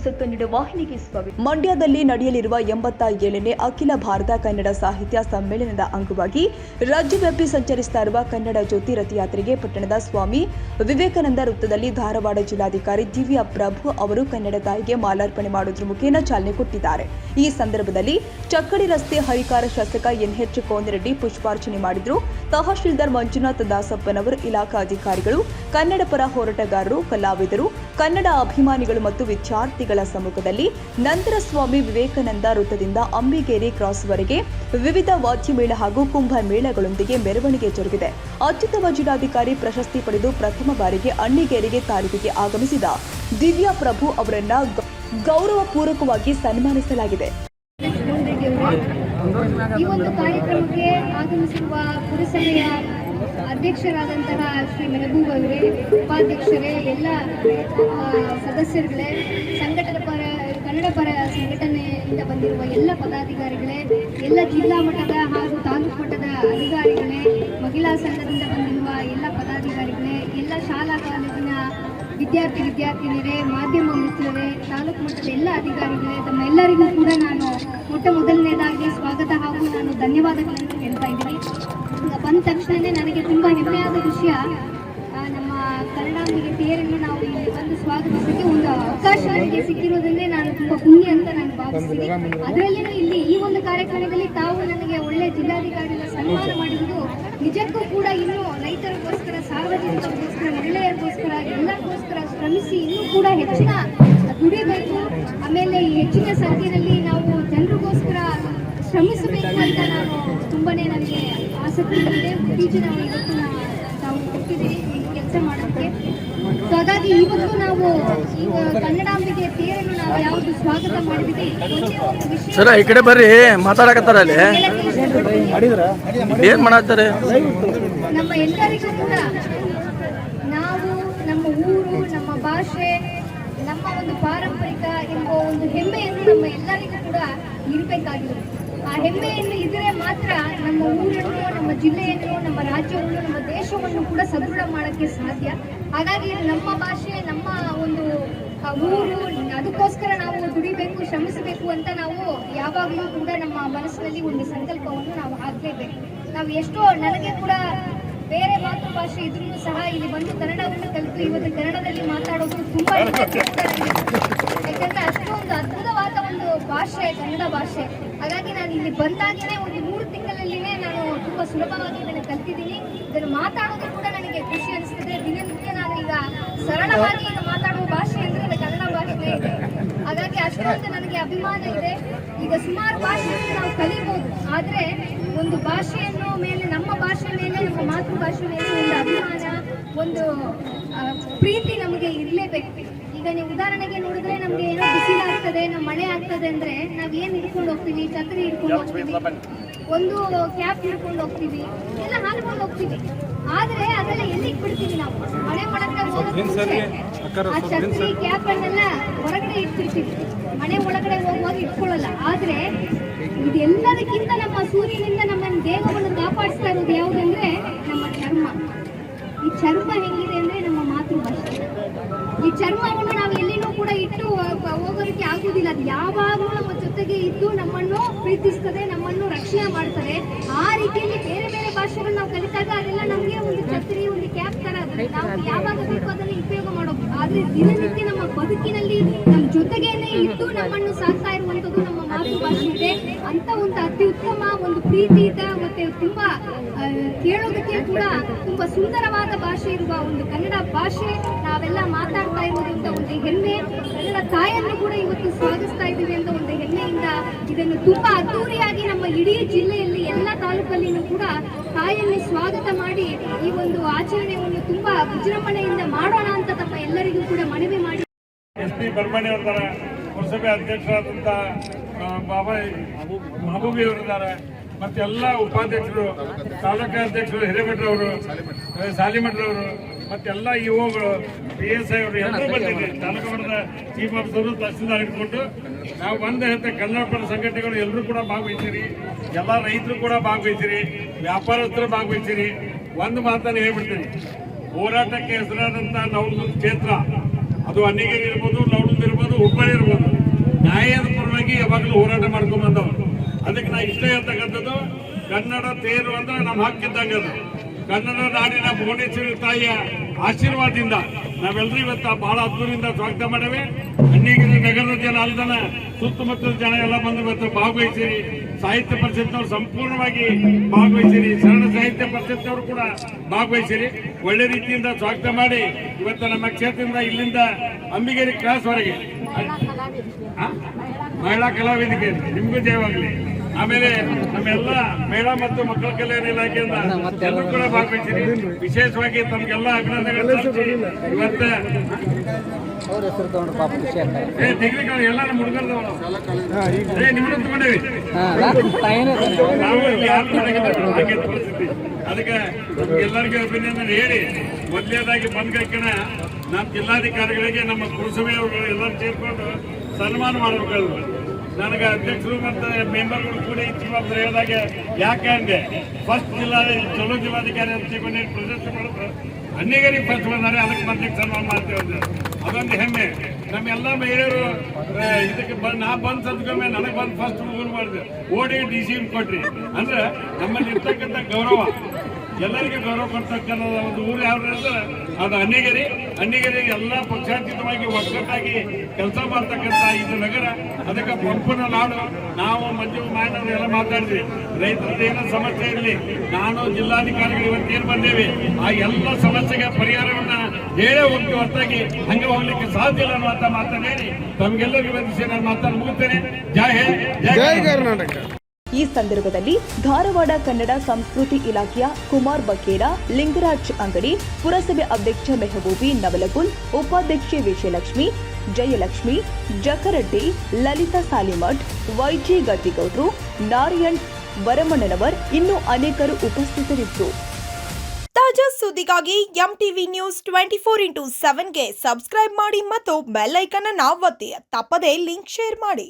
News Kannada ವಾಹಿನಿಗೆ ಸ್ವಾಗತ. ಮಂಡ್ಯದಲ್ಲಿ ನಡೆಯಲಿರುವ 87ನೇ ಅಖಿಲ ಭಾರತ ಕನ್ನಡ ಸಾಹಿತ್ಯ ಸಮ್ಮೇಳನದ ಅಂಗವಾಗಿ ರಾಜ್ಯವ್ಯಾಪಿ ಸಂಚರಿಸುತ್ತಾ ಇರುವ ಕನ್ನಡ ಜ್ಯೋತಿ ರಥಯಾತ್ರೆಗೆ ಪಟ್ಟಣದ ಸ್ವಾಮಿ ವಿವೇಕಾನಂದ ವೃತ್ತದಲ್ಲಿ ಧಾರವಾಡ ಜಿಲ್ಲಾಧಿಕಾರಿ ದಿವ್ಯಾ ಪ್ರಭು ಅವರು ಕನ್ನಡ ತಾಯಿಗೆ ಮಾಲಾರ್ಪಣೆ ಮಾಡುವುದರ ಮುಖೇನ ಚಾಲನೆ ಕೊಟ್ಟಿದ್ದಾರೆ. ಈ ಸಂದರ್ಭದಲ್ಲಿ ಚಕ್ಕಡಿ ರಸ್ತೆ ಹರಿಕಾರ ಶಾಸಕ ಎನ್ಎಚ್ ಕೋನರೆಡ್ಡಿ ಪುಷ್ಪಾರ್ಚನೆ ಮಾಡಿದರು. ತಹಶೀಲ್ದಾರ್ ಮಂಜುನಾಥ್ ದಾಸಪ್ಪನವರು, ಇಲಾಖಾ ಅಧಿಕಾರಿಗಳು, ಕನ್ನಡ ಪರ ಹೋರಾಟಗಾರರು, ಕಲಾವಿದರು, ಕನ್ನಡ ಅಭಿಮಾನಿಗಳು ಮತ್ತು ವಿದ್ಯಾರ್ಥಿಗಳ ಸಮ್ಮುಖದಲ್ಲಿ ನಂತರ ಸ್ವಾಮಿ ವಿವೇಕಾನಂದ ವೃತ್ತದಿಂದ ಅಂಬಿಗೇರಿ ಕ್ರಾಸ್ವರೆಗೆ ವಿವಿಧ ವಾದ್ಯಮೇಳ ಹಾಗೂ ಕುಂಭಮೇಳಗಳೊಂದಿಗೆ ಮೆರವಣಿಗೆ ಜರುಗಿದೆ. ಅತ್ಯುತ್ತಮ ಜಿಲ್ಲಾಧಿಕಾರಿ ಪ್ರಶಸ್ತಿ ಪಡೆದು ಪ್ರಥಮ ಬಾರಿಗೆ ಅಣ್ಣಿಗೇರಿಗೆ ತಾಲೂಕಿಗೆ ಆಗಮಿಸಿದ ದಿವ್ಯಾ ಪ್ರಭು ಅವರನ್ನ ಗೌರವಪೂರ್ವಕವಾಗಿ ಸನ್ಮಾನಿಸಲಾಗಿದೆ. ಈ ಒಂದು ಕಾರ್ಯಕ್ರಮಕ್ಕೆ ಆಗಮಿಸಿರುವ ಪುರಸಭೆಯ ಅಧ್ಯಕ್ಷರಾದಂತಹ ಶ್ರೀ ಮೆಹಬೂಬ್ ಅವರೇ, ಉಪಾಧ್ಯಕ್ಷರೇ, ಎಲ್ಲ ಸದಸ್ಯರುಗಳೇ, ಕನ್ನಡ ಪರ ಸಂಘಟನೆಯಿಂದ ಬಂದಿರುವ ಎಲ್ಲ ಪದಾಧಿಕಾರಿಗಳೇ, ಎಲ್ಲ ಜಿಲ್ಲಾ ಮಟ್ಟದ ಹಾಗೂ ತಾಲೂಕು ಮಟ್ಟದ ಅಧಿಕಾರಿಗಳೇ, ಮಹಿಳಾ ಸಂಘದಿಂದ ಬಂದಿರುವ ಎಲ್ಲ ಪದಾಧಿಕಾರಿಗಳೇ, ಎಲ್ಲ ಶಾಲಾ ಕಾಲೇಜಿನ ವಿದ್ಯಾರ್ಥಿನಿಯರೇ, ಮಾಧ್ಯಮ ಮಿತ್ರರೇ, ತಾಲೂಕು ಮಟ್ಟದ ಎಲ್ಲ ಅಧಿಕಾರಿಗಳೇ, ತಮ್ಮೆಲ್ಲರಿಗೂ ಕೂಡ ನಾನು ಮೊದಲನೇದಾಗಿ ಸ್ವಾಗತ ಹಾಗೂ ನಾನು ಧನ್ಯವಾದಗಳನ್ನು ಹೇಳ್ತಾ ಇದ್ದೀನಿ. ಈಗ ಬಂದ ತಕ್ಷಣ ನನಗೆ ತುಂಬ ಹೆಮ್ಮೆಯಾದ ವಿಷಯ, ನಮ್ಮ ಕನ್ನಡಾಂಬಿಗೆ ತೇರನ್ನು ನಾವು ಇಲ್ಲಿ ಬಂದು ಸ್ವಾಗತಿಸೋಕ್ಕೆ ಒಂದು ಅವಕಾಶ ನನಗೆ ಸಿಕ್ಕಿರೋದಂದ್ರೆ ನಾನು ತುಂಬ ಪುಣ್ಯ ಅಂತ ನಾನು ಭಾವಿಸ್ತೀನಿ. ಅದರಲ್ಲಿಯೂ ಇಲ್ಲಿ ಈ ಒಂದು ಕಾರ್ಯಕ್ರಮದಲ್ಲಿ ತಾವು ನನಗೆ ಒಳ್ಳೆ ಜಿಲ್ಲಾಧಿಕಾರಿಗಳ ಸನ್ಮಾನ ಮಾಡಿರುವುದು ನಿಜಕ್ಕೂ ಕೂಡ ಇನ್ನೂ ರೈತರಿಗೋಸ್ಕರ, ಸಾರ್ವಜನಿಕರಿಗೋಸ್ಕರ, ಮಹಿಳೆಯರಿಗೋಸ್ಕರ, ಎಲ್ಲರಿಗೋಸ್ಕರ ಶ್ರಮಿಸಿ ಇನ್ನೂ ಕೂಡ ಹೆಚ್ಚಿನ ದುಡಿಬೇಕು. ಆಮೇಲೆ ಹೆಚ್ಚಿನ ಸಂಖ್ಯೆಯಲ್ಲಿ ನಾವು ಜನರಿಗೋಸ್ಕರ ಶ್ರಮಿಸಬೇಕು ಅಂತ ನಾನು ತುಂಬನೇ ನನಗೆ ಆಸಕ್ತಿ ಇದೆ. ಇತ್ತೀಚಿನ ಇವತ್ತು ನಾವು ಕೊಟ್ಟಿದ್ದೀವಿ ಈ ಕೆಲಸ ಮಾಡೋದಕ್ಕೆ. ಹಾಗಾಗಿ ಇವತ್ತು ನಾವು ಈಗ ಕನ್ನಡಾಂಬಿಗೆ ತೇರನ್ನು ನಾವು ಯಾವುದು ಸ್ವಾಗತ ಮಾಡಿದ್ದೀವಿ. ಸರ ಈ ಕಡೆ ಬರ್ರಿ, ಮಾತಾಡಕತ್ತಾರ ಅಲ್ಲಿ ಏನ್ ಮಾಡತ್ತಾರೆ. ನಮ್ಮ ಎಲ್ಲರಿಗೂ ಕೂಡ ನಾವು ನಮ್ಮ ಊರು, ನಮ್ಮ ಭಾಷೆ, ನಮ್ಮ ಒಂದು ಪಾರಂಪರಿಕ ಎಂಬ ಒಂದು ಹೆಮ್ಮೆಯನ್ನು ನಮ್ಮ ಎಲ್ಲರಿಗೂ ಕೂಡ ಇರಬೇಕಾಗಿದೆ. ಆ ಹೆಮ್ಮೆಯನ್ನು ಇದ್ದರೆ ಮಾತ್ರ ನಮ್ಮ ಊರನ್ನು, ನಮ್ಮ ಜಿಲ್ಲೆಯನ್ನು, ನಮ್ಮ ರಾಜ್ಯವನ್ನು, ನಮ್ಮ ದೇಶವನ್ನು ಕೂಡ ಸದೃಢ ಮಾಡೋಕ್ಕೆ ಸಾಧ್ಯ. ಹಾಗಾಗಿ ನಮ್ಮ ಭಾಷೆ, ನಮ್ಮ ಒಂದು ಊರು, ಅದಕ್ಕೋಸ್ಕರ ನಾವು ದುಡಿಬೇಕು, ಶ್ರಮಿಸಬೇಕು ಅಂತ ನಾವು ಯಾವಾಗಲೂ ಕೂಡ ನಮ್ಮ ಮನಸ್ಸಿನಲ್ಲಿ ಒಂದು ಸಂಕಲ್ಪವನ್ನು ನಾವು ಹಾಕಲೇಬೇಕು. ನಾವು ಎಷ್ಟೋ, ನನಗೆ ಕೂಡ ಬೇರೆ ಮಾತೃಭಾಷೆ ಇದ್ರೂ ಸಹ ಇಲ್ಲಿ ಬಂದು ಕನ್ನಡವನ್ನು ಕಲಿತು ಇವತ್ತು ಕನ್ನಡದಲ್ಲಿ ಮಾತಾಡೋದು ತುಂಬಾ ಯಾಕಂದ್ರೆ ಅಷ್ಟೊಂದು ಅದ್ಭುತವಾದ ಒಂದು ಭಾಷೆ ಕನ್ನಡ ಭಾಷೆ. ಹಾಗಾಗಿ ನಾನು ಇಲ್ಲಿ ಬಂದಾಗಲೇ ಒಂದು 3 ತಿಂಗಳಲ್ಲಿನೇ ನಾನು ತುಂಬಾ ಸುಲಭವಾಗಿ ಇದನ್ನು ಕಲ್ತಿದ್ದೀನಿ. ಇದನ್ನು ಮಾತಾಡೋದು ಕೂಡ ನನಗೆ ಖುಷಿ ಅನಿಸ್ತದೆ. ದಿನನಿತ್ಯ ನಾನು ಈಗ ಸರಳವಾಗಿ ಈಗ ಮಾತಾಡುವ ಭಾಷೆ ಅಂದ್ರೆ ಅದು ಕನ್ನಡ ಭಾಷೆನೇ ಇದೆ. ಹಾಗಾಗಿ ಅಷ್ಟೊಂದು ನನಗೆ ಅಭಿಮಾನ ಇದೆ. ಈಗ ಸುಮಾರು ಭಾಷೆಯನ್ನು ನಾವು ಕಲಿಬಹುದು, ಆದ್ರೆ ಒಂದು ಭಾಷೆಯನ್ನು ಮೇಲೆ, ನಮ್ಮ ಭಾಷೆ ಮೇಲೆ, ನಮ್ಮ ಮಾತೃಭಾಷೆ ಮೇಲೆ ಒಂದು ಅಭಿಮಾನ, ಒಂದು ಪ್ರೀತಿ ನಮಗೆ ಇರಲೇಬೇಕು. ಈಗ ನೀವು ಉದಾಹರಣೆಗೆ ನೋಡಿದ್ರೆ ನಮ್ಗೆ ಏನೋ ಬಿಸಿಲಾಗ್ತದೆ, ನಾವು ಮಳೆ ಆಗ್ತದೆ ಅಂದ್ರೆ ನಾವ್ ಏನ್ ಹಿಡ್ಕೊಂಡು ಹೋಗ್ತೀವಿ? ಛತ್ರಿ ಹಿಡ್ಕೊಂಡು ಹೋಗ್ತೀವಿ, ಒಂದು ಕ್ಯಾಪ್ ಹಿಡ್ಕೊಂಡು ಹೋಗ್ತೀವಿ, ಎಲ್ಲ ಹಾಲ್ಕೊಂಡು ಹೋಗ್ತೀವಿ. ಆದ್ರೆ ಅದೆಲ್ಲ ಎಲ್ಲಿಗೆ ಬಿಡ್ತೀವಿ? ನಾವು ಮಳೆ ಒಳಗಡೆ ಹೋಗೋದಕ್ಕೆ ಆ ಛತ್ರಿ, ಕ್ಯಾಪ್ ಅನ್ನೆಲ್ಲ ಹೊರಗಡೆ ಇಟ್ಟಿರ್ತೀವಿ, ಮನೆ ಒಳಗಡೆ ಹೋಗುವಾಗ ಇಟ್ಕೊಳ್ಳಲ್ಲ. ಆದ್ರೆ ಇದೆಲ್ಲದಕ್ಕಿಂತ ನಮ್ಮ ಸೂರ್ಯನಿಂದ ನಮ್ಮ ದೇಹವನ್ನು ಕಾಪಾಡಿಸ್ತಾ ಇರೋದು ಯಾವುದಂದ್ರೆ ನಮ್ಮ ಚರ್ಮ. ಈ ಚರ್ಮ ಹೆಂಗಿದೆ ಅಂದ್ರೆ ನಮ್ಮ ಮಾತೃಭಾಷೆ. ಈ ಚರ್ಮವನ್ನು ನಾವು ಎಲ್ಲಿನೂ ಕೂಡ ಇಟ್ಟು ಹೋಗೋದಕ್ಕೆ ಆಗುವುದಿಲ್ಲ. ಅದು ಯಾವಾಗಲೂ ನಮ್ಮ ಜೊತೆಗೆ ಇದ್ದು ನಮ್ಮನ್ನು ಪ್ರೀತಿಸ್ತದೆ, ನಮ್ಮನ್ನು ರಕ್ಷಣೆ ಮಾಡ್ತದೆ. ಆ ರೀತಿಯಲ್ಲಿ ಬೇರೆ ಬೇರೆ ಭಾಷೆಗಳು ನಾವು ಕಲಿತಾಗ ಅದೆಲ್ಲ ನಮಗೆ ಒಂದು ಛತ್ರಿ, ಒಂದು ಕ್ಯಾಪ್ ತರ ನಾವು ಯಾವಾಗ ಬೇಕು ಅದನ್ನು ಉಪಯೋಗ ಮಾಡಬಹುದು. ಆದ್ರೆ ದಿನನಿತ್ಯ ನಮ್ಮ ಬದುಕಿನಲ್ಲಿ ನಮ್ಮ ಜೊತೆಗೇನೆ ಇದ್ದು ನಮ್ಮನ್ನು ಸಾಕ್ತಾ ಇರುವಂತದ್ದು ನಮ್ಮ ಮಾತೃಭಾಷೆ ಇದೆ. ಅಂತ ಒಂದು ಅತ್ಯುತ್ತಮ ಒಂದು ಪ್ರೀತಿಯುತ ಮತ್ತೆ ತುಂಬಾ ಕೇಳೋದಕ್ಕೆ ಕೂಡ ತುಂಬಾ ಸುಂದರವಾದ ಭಾಷೆ ಇರುವ ಒಂದು ಕನ್ನಡ ಭಾಷೆ ನಾವೆಲ್ಲ ಮಾತಾಡ್ತಾ ಇರೋದ್ರಿಂದ ಒಂದು ಹೆಮ್ಮೆ. ಕನ್ನಡ ತಾಯಿಯನ್ನು ಕೂಡ ಇವತ್ತು ಸ್ವಾಗತಿಸ್ತಾ ಇದ್ದೀವಿ ಅಂತ ಒಂದು ಹೆಮ್ಮೆಯಿಂದ ಇದನ್ನು ತುಂಬಾ ಅದ್ದೂರಿಯಾಗಿ ನಮ್ಮ ಇಡೀ ಜಿಲ್ಲೆಯಲ್ಲಿ ಎಲ್ಲ ತಾಲೂಕಲ್ಲಿನೂ ಕೂಡ ತಾಯಿಯನ್ನು ಸ್ವಾಗತ ಮಾಡಿ ಈ ಒಂದು ಆಚರಣೆಯನ್ನು ತುಂಬಾ ವಿಜೃಂಭಣೆಯಿಂದ ಮಾಡೋಣ ಅಂತ ತಮ್ಮ ಎಲ್ಲರಿಗೂ ಕೂಡ ಮನವಿ ಮಾಡಿ. ಎಸ್.ಪಿ. ಬರ್ಮಣಿ ಅವರಿದ್ದಾರೆ, ಪುರಸಭೆ ಅಧ್ಯಕ್ಷರಾದಂಥ ಬಾಬಾ ಮಹಬೂಬಿ ಅವರಿದ್ದಾರೆ, ಮತ್ತೆಲ್ಲ ಉಪಾಧ್ಯಕ್ಷರು, ತಾಲೂಕಾಧ್ಯಕ್ಷರು ಹಿರೇಮಠರವರು, ಸಾಲಿಮಠರವರು, ಮತ್ತೆಲ್ಲ ಇಒಗಳು, PSI ಅವರು ಎಲ್ಲರೂ ಬಂದಿದ್ದೀವಿ. ತಾಲೂಕು ಮಟ್ಟದ ಚೀಫ್ ಆಫೀಸರು, ತಹಸೀಲ್ದಾರ್ ಇಟ್ಕೊಂಡು ನಾವು ಬಂದ ಹೇಳ್ತೇವೆ. ಕನ್ನಡ ಪರ ಸಂಘಟನೆಗಳು ಎಲ್ಲರೂ ಕೂಡ ಭಾಗವಹಿಸಿರಿ, ಎಲ್ಲ ರೈತರು ಕೂಡ ಭಾಗವಹಿಸಿರಿ, ವ್ಯಾಪಾರಸ್ಥರು ಭಾಗವಹಿಸಿರಿ. ಒಂದು ಮಾತನ್ನು ಹೇಳ್ಬಿಡ್ತೀನಿ, ಹೋರಾಟಕ್ಕೆ ಹೆಸರಾದಂಥ ನವಲಗುಂದ ಕ್ಷೇತ್ರ, ಅದು ಅಣ್ಣಿಗೇರಿ ಇರ್ಬೋದು, ನವಲಗುಂದ ಶಿವಮೊಗ್ಗ ಇರ್ಬೋದು, ಹುಬ್ಬಳ್ಳಿ ಇರ್ಬೋದು, ನ್ಯಾಯದ ಪರವಾಗಿ ಯಾವಾಗಲೂ ಹೋರಾಟ ಮಾಡ್ಕೊಂಡ್ ಬಂದವರು. ಅದಕ್ಕೆ ನಾ ಇಷ್ಟ ಹೇಳ್ತಕ್ಕಂಥದ್ದು, ಕನ್ನಡ ತೇರು ಅಂದ್ರೆ ನಮ್ಮ ಹಕ್ಕಿದ್ದಂಗೆ ಅದು. ಕನ್ನಡ ನಾಡಿನ ಭುವನೇಶ್ವರಿ ತಾಯಿಯ ಆಶೀರ್ವಾದದಿಂದ ನಾವೆಲ್ಲರೂ ಇವತ್ತು ಬಹಳ ಅದ್ದೂರಿಂದ ಸ್ವಾಗತ ಮಾಡೇವೆ. ಅಣ್ಣಿಗಿರಿ ನಗರದ ಜನ ಅಲ್ದನ ಸುತ್ತಮುತ್ತಲ ಜನ ಎಲ್ಲ ಬಂದು ಇವತ್ತು ಭಾಗವಹಿಸಿರಿ. ಸಾಹಿತ್ಯ ಪರಿಷತ್ನವರು ಸಂಪೂರ್ಣವಾಗಿ ಭಾಗವಹಿಸಿರಿ. ಶರಣ ಸಾಹಿತ್ಯ ಪರಿಷತ್ನವರು ಕೂಡ ಭಾಗವಹಿಸಿರಿ. ಒಳ್ಳೆ ರೀತಿಯಿಂದ ಸ್ವಾಗತ ಮಾಡಿ ಇವತ್ತು ನಮ್ಮ ಕ್ಷೇತ್ರದಿಂದ ಇಲ್ಲಿಂದ ಅಂಬಿಗೇರಿ ಕ್ರಾಸ್ ವರೆಗೆ ಮಹಿಳಾ ಕಲಾವೇದಿಕೆ ನಿಮಗೂ ಜಯವಾಗಲಿ. ಆಮೇಲೆ ನಮ್ಮೆಲ್ಲ ಮಹಿಳಾ ಮತ್ತು ಮಕ್ಕಳ ಕಲ್ಯಾಣ ಇಲಾಖೆಯಿಂದ ಎಲ್ಲರೂ ಕೂಡ ಭಾಗವಹಿಸಿರಿ. ವಿಶೇಷವಾಗಿ ತಮ್ಗೆಲ್ಲ ಅಭಿನಂದನೆಗಳು. ಇವತ್ತ ಡಿಗ್ರಿಗಳು ಎಲ್ಲ ನಮ್ಮ ಹುಡುಗರದವರು ನಿಮ್ಮನ್ನು ತಗೊಂಡೇವಿ. ನಾವು ಯಾರು ಹಾಗೆ ಪರಿಸ್ಥಿತಿ. ಅದಕ್ಕೆ ಎಲ್ಲರಿಗೂ ಅಭಿನಂದನೆ ಹೇಳಿ ಮೊದಲನೇದಾಗಿ ಬಂದ್ಕನ ನಮ್ಮ ಜಿಲ್ಲಾಧಿಕಾರಿಗಳಿಗೆ ನಮ್ಮ ಪುರಸಭೆಯವರು ಎಲ್ಲರೂ ಸೇರ್ಕೊಂಡು ಸನ್ಮಾನ ಮಾಡಬೇಕು. ನನಗೆ ಅಧ್ಯಕ್ಷರು ಮತ್ತು ಮೆಂಬರ್ಗಳು ಕೂಡ ಈ ಜವಾಬ್ದಾರಿ ಹೇಳಿದಾಗ ಯಾಕೆ ಹಂಗೆ ಫಸ್ಟ್ ಚಲೋ ಜಿಲ್ಲಾಧಿಕಾರಿ ಅಂತ ತಿಳ್ಕೊಂಡು ಪ್ರಶಸ್ತಿ ಮಾಡಿದ್ರು. ಅಣ್ಣಿಗರಿಗೆ ಫಸ್ಟ್ ಬಂದಾರೆ, ಅದಕ್ಕೆ ಬಂದಕ್ಕೆ ಸನ್ಮಾನ ಮಾಡ್ತೇವೆ. ಅದೊಂದು ಹೆಮ್ಮೆ. ನಮ್ಮೆಲ್ಲ ಮಹಿಳೆಯರು ಇದಕ್ಕೆ ನಾ ಬಂದು ಸದ್ಕೊಮ್ಮೆ ನನಗೆ ಬಂದು ಫಸ್ಟ್ ಮುಗುಲ್ ಮಾಡಿದೆ, ಓಡಿ DC ಕೊಟ್ರಿ ಅಂದ್ರೆ ನಮ್ಮಲ್ಲಿ ಇರ್ತಕ್ಕಂಥ ಗೌರವ, ಎಲ್ಲರಿಗೂ ಗೌರವ ಕೊಡ್ತಕ್ಕಂಥ ಒಂದು ಊರು ಯಾವ್ದು ಅಂದ್ರೆ ಅದು ಅಣ್ಣಿಗೇರಿ. ಅಣ್ಣಿಗೇರಿಗೆ ಎಲ್ಲ ಪಕ್ಷಾತೀತವಾಗಿ ಒಗ್ಗಟ್ಟಾಗಿ ಕೆಲಸ ಮಾಡ್ತಕ್ಕಂಥ ಇದು ನಗರ. ಅದಕ್ಕೆ ಪಂಪನ ನಾಡು. ನಾವು ಮಂಜು ಮಾಯನವರು ಎಲ್ಲ ಮಾತಾಡಿದ್ವಿ, ರೈತರದ್ದು ಏನೋ ಸಮಸ್ಯೆ ಇರಲಿ, ನಾನು ಜಿಲ್ಲಾಧಿಕಾರಿಗಳು ಇವತ್ತೇನು ಬಂದೇವಿ ಆ ಎಲ್ಲ ಸಮಸ್ಯೆಗೆ ಪರಿಹಾರವನ್ನ ಹೇಳೇ ಹೋಗ್ತೀವಿ ಹೊರತಾಗಿ ಹಂಗೆ ಹೋಗ್ಲಿಕ್ಕೆ ಸಾಧ್ಯ ಇಲ್ಲ ಅನ್ನುವಂತ ಮಾತನ್ನು ಹೇಳಿ ತಮಗೆಲ್ಲರಿಗೂ ವಂದಿಸಿ ನಾನು ಮಾತನ್ನು ಮುಗಿಸ್ತೇನೆ. ಜೈ ಹಿಂದ್, ಜೈ ಕರ್ನಾಟಕ. ಈ ಸಂದರ್ಭದಲ್ಲಿ ಧಾರವಾಡ ಕನ್ನಡ ಸಂಸ್ಕೃತಿ ಇಲಾಖೆಯ ಕುಮಾರ್ ಬಕೇರ, ಲಿಂಗರಾಜ್ ಅಂಗಡಿ, ಪುರಸಭೆ ಅಧ್ಯಕ್ಷ ಮೆಹಬೂಬಿ ನವಲಗುಲ್, ಉಪಾಧ್ಯಕ್ಷೆ ವಿಜಯಲಕ್ಷ್ಮಿ, ಜಯಲಕ್ಷ್ಮಿ, ಜಕರಡ್ಡಿ, ಲಲಿತಾ ಸಾಲಿಮಠ್, ವೈಜಿ ಗದ್ದಿಗೌಡ್ರು, ನಾರಾಯಣ್ ವರಮಣ್ಣನವರ್ ಇನ್ನೂ ಅನೇಕರು ಉಪಸ್ಥಿತರಿದ್ದರು. ತಾಜಾ ಸುದ್ದಿಗಾಗಿ MTV ನ್ಯೂಸ್ 24x7ಗೆ ಸಬ್ಸ್ಕ್ರೈಬ್ ಮಾಡಿ ಮತ್ತು ಬೆಲ್ ಐಕಾನ್ ಅನ್ನು ಒತ್ತಿ. ತಪ್ಪದೇ ಲಿಂಕ್ ಶೇರ್ ಮಾಡಿ.